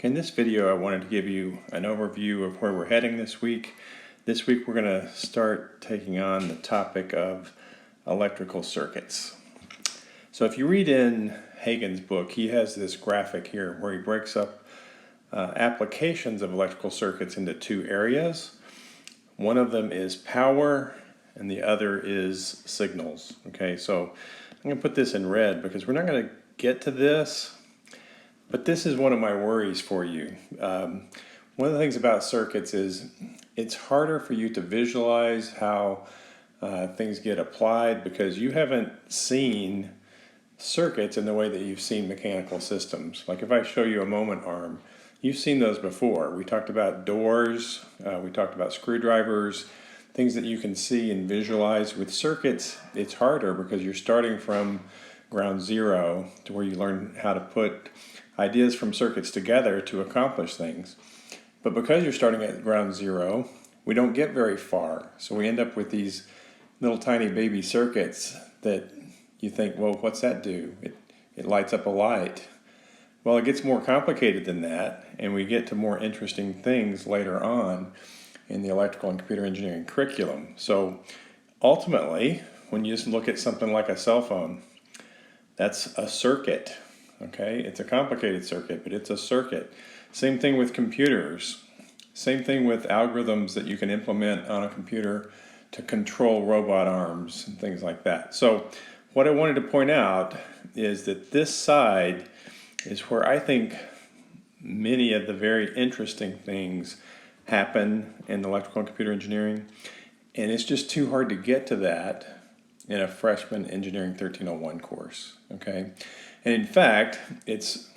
In this video, I wanted to give you an overview of where we're heading this week. This week, we're going to start taking on the topic of electrical circuits. So if you read in Hagen's book, he has this graphic here where he breaks up applications of electrical circuits into two areas. One of them is power, and the other is signals. Okay, so I'm going to put this in red because we're not going to get to this. But this is one of my worries for you. One of the things about circuits is it's harder for you to visualize how things get applied because you haven't seen circuits in the way that you've seen mechanical systems. Like if I show you a moment arm, you've seen those before. We talked about doors, we talked about screwdrivers, things that you can see and visualize. With circuits, it's harder because you're starting from ground zero to where you learn how to put ideas from circuits together to accomplish things. But because you're starting at ground zero, we don't get very far. So we end up with these little tiny baby circuits that you think, well, what's that do? It lights up a light. Well, it gets more complicated than that, and we get to more interesting things later on in the electrical and computer engineering curriculum. So ultimately, when you just look at something like a cell phone, that's a circuit. Okay, it's a complicated circuit, but it's a circuit. Same thing with computers. Same thing with algorithms that you can implement on a computer to control robot arms and things like that. So what I wanted to point out is that this side is where I think many of the very interesting things happen in electrical and computer engineering, and it's just too hard to get to that in a freshman engineering 1301 course. Okay, and in fact, it's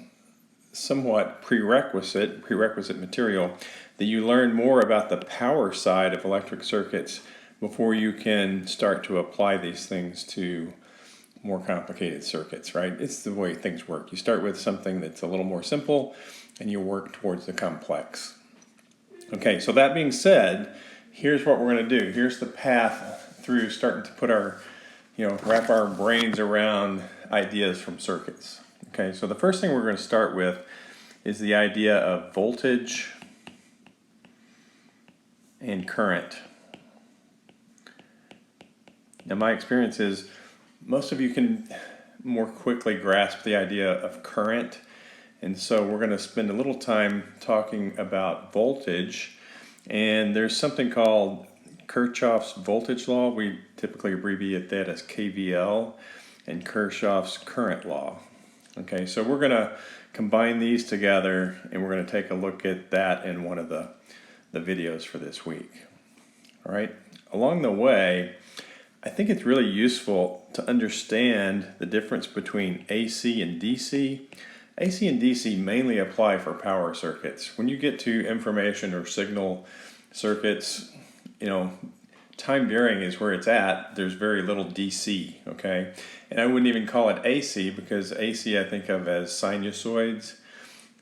somewhat prerequisite material that you learn more about the power side of electric circuits before you can start to apply these things to more complicated circuits, right? It's the way things work. You start with something that's a little more simple and you work towards the complex. Okay, so that being said, here's what we're going to do. Here's the path through starting to put our, wrap our brains around ideas from circuits. Okay, so the first thing we're going to start with is the idea of voltage and current. Now, my experience is most of you can more quickly grasp the idea of current, and so we're going to spend a little time talking about voltage. And there's something called Kirchhoff's voltage law. We typically abbreviate that as KVL, and Kirchhoff's current law. Okay, so we're going to combine these together and we're going to take a look at that in one of the videos for this week. All right, along the way, I think it's really useful to understand the difference between AC and DC. AC and DC mainly apply for power circuits. When you get to information or signal circuits, time varying is where it's at. There's very little DC, okay? And I wouldn't even call it AC because AC I think of as sinusoids.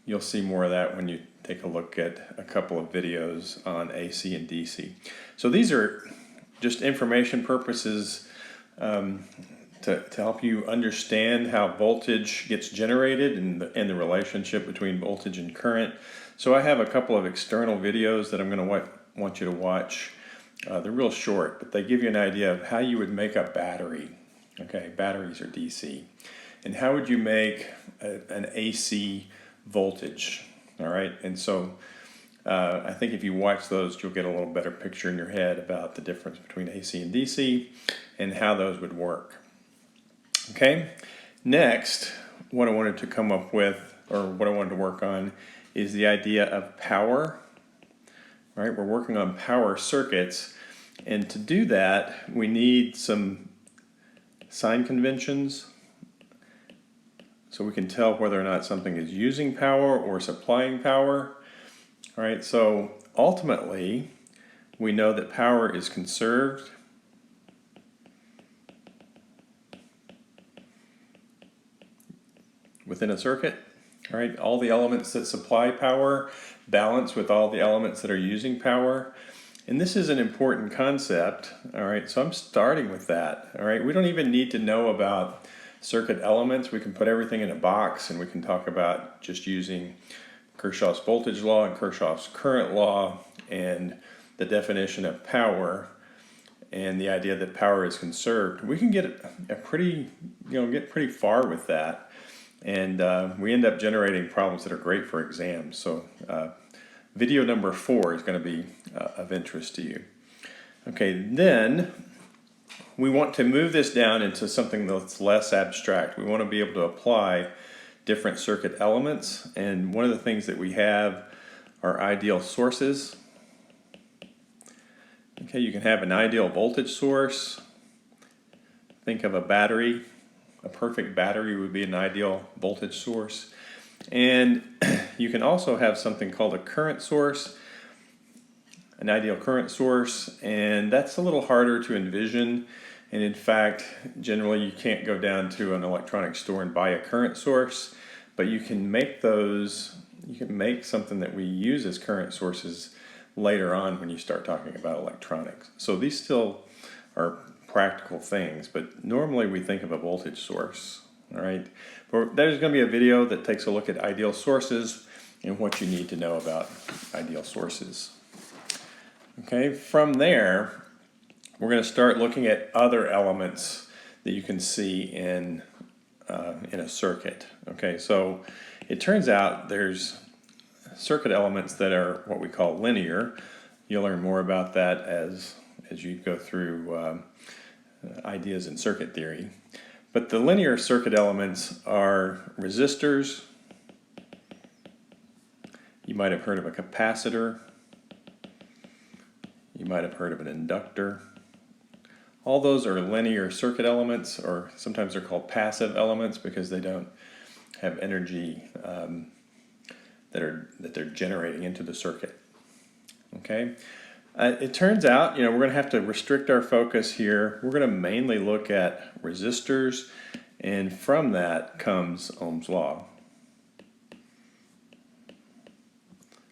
You'll see more of that when you take a look at a couple of videos on AC and DC. So these are just information purposes to help you understand how voltage gets generated and the relationship between voltage and current. So I have a couple of external videos that I'm going to want you to watch. They're real short, but they give you an idea of how you would make a battery. Okay, batteries are DC. And how would you make an AC voltage? All right, and so I think if you watch those, you'll get a little better picture in your head about the difference between AC and DC and how those would work. Okay, next, what I wanted to come up with, or what I wanted to work on, is the idea of power. All right, we're working on power circuits, and to do that, we need some sign conventions so we can tell whether or not something is using power or supplying power. All right, so ultimately, we know that power is conserved within a circuit. All right, all the elements that supply power balance with all the elements that are using power. And this is an important concept. All right, so I'm starting with that. All right, we don't even need to know about circuit elements. We can put everything in a box and we can talk about just using Kirchhoff's voltage law and Kirchhoff's current law and the definition of power and the idea that power is conserved, we can get a pretty, get pretty far with that. And we end up generating problems that are great for exams. So video number 4 is going to be of interest to you. Okay, then we want to move this down into something that's less abstract. We want to be able to apply different circuit elements, and one of the things that we have are ideal sources. Okay, you can have an ideal voltage source. Think of a battery. A perfect battery would be an ideal voltage source. And you can also have something called a current source, an ideal current source, and that's a little harder to envision. And in fact, generally you can't go down to an electronics store and buy a current source, but you can make those, you can make something that we use as current sources later on when you start talking about electronics. So these still are practical things, but normally we think of a voltage source. All right, but there's going to be a video that takes a look at ideal sources and what you need to know about ideal sources. Okay, from there, we're going to start looking at other elements that you can see in a circuit. Okay, so it turns out there's circuit elements that are what we call linear. You'll learn more about that as you go through ideas in circuit theory. But the linear circuit elements are resistors. You might have heard of a capacitor. You might have heard of an inductor. All those are linear circuit elements, or sometimes they're called passive elements because they don't have energy that they're generating into the circuit. Okay, it turns out we're going to have to restrict our focus here. We're going to mainly look at resistors, and from that comes Ohm's law.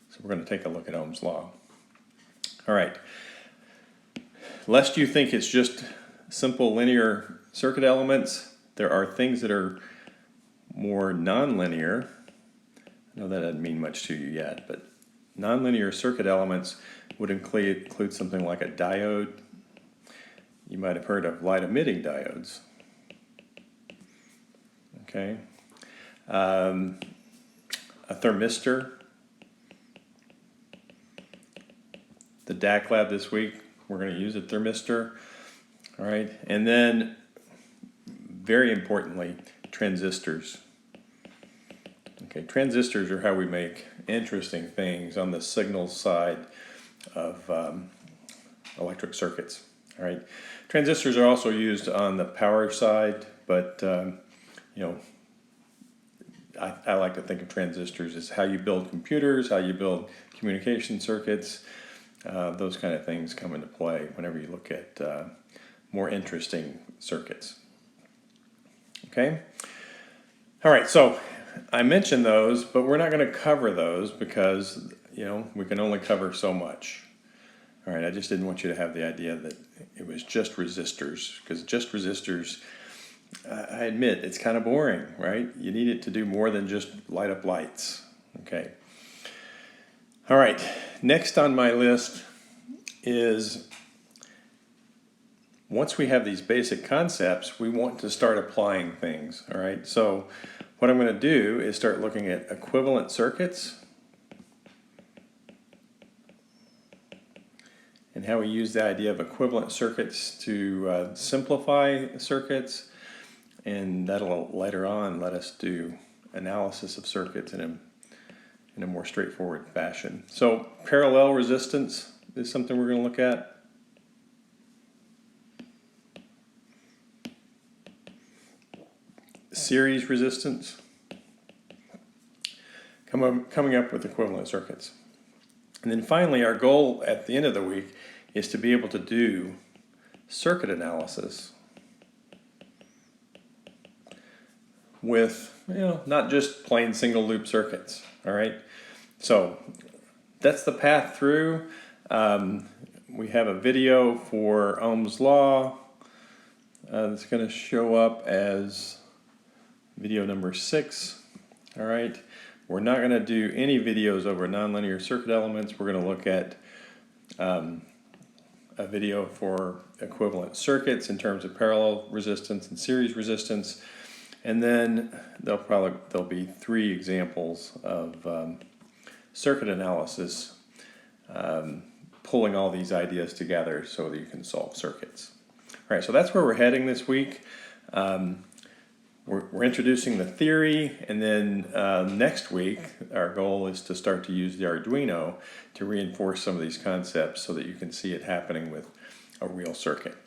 So we're going to take a look at Ohm's law. All right. Lest you think it's just simple linear circuit elements, there are things that are more nonlinear. I know that doesn't mean much to you yet, but nonlinear circuit elements would include something like a diode. You might have heard of light-emitting diodes. Okay, a thermistor. The DAC lab this week, we're going to use a thermistor. All right, and then very importantly, transistors. Okay, transistors are how we make interesting things on the signal side of electric circuits. All right, transistors are also used on the power side, but I like to think of transistors as how you build computers, how you build communication circuits. Those kind of things come into play whenever you look at more interesting circuits. Okay? All right, so I mentioned those, but we're not going to cover those because, we can only cover so much. All right, I just didn't want you to have the idea that it was just resistors, because just resistors, I admit, it's kind of boring, right? You need it to do more than just light up lights. Okay. All right, next on my list is, once we have these basic concepts, we want to start applying things, all right? So what I'm going to do is start looking at equivalent circuits and how we use the idea of equivalent circuits to simplify circuits, and that'll later on let us do analysis of circuits in a more straightforward fashion. So parallel resistance is something we're going to look at. Series resistance. Coming up with equivalent circuits. And then finally, our goal at the end of the week is to be able to do circuit analysis with, not just plain single loop circuits. All right, so that's the path through. We have a video for Ohm's law that's going to show up as video number 6. All right, We're not going to do any videos over nonlinear circuit elements. We're going to look at a video for equivalent circuits in terms of parallel resistance and series resistance. And then there'll be 3 examples of circuit analysis, pulling all these ideas together so that you can solve circuits. All right, so that's where we're heading this week. We're introducing the theory, and then next week our goal is to start to use the Arduino to reinforce some of these concepts so that you can see it happening with a real circuit.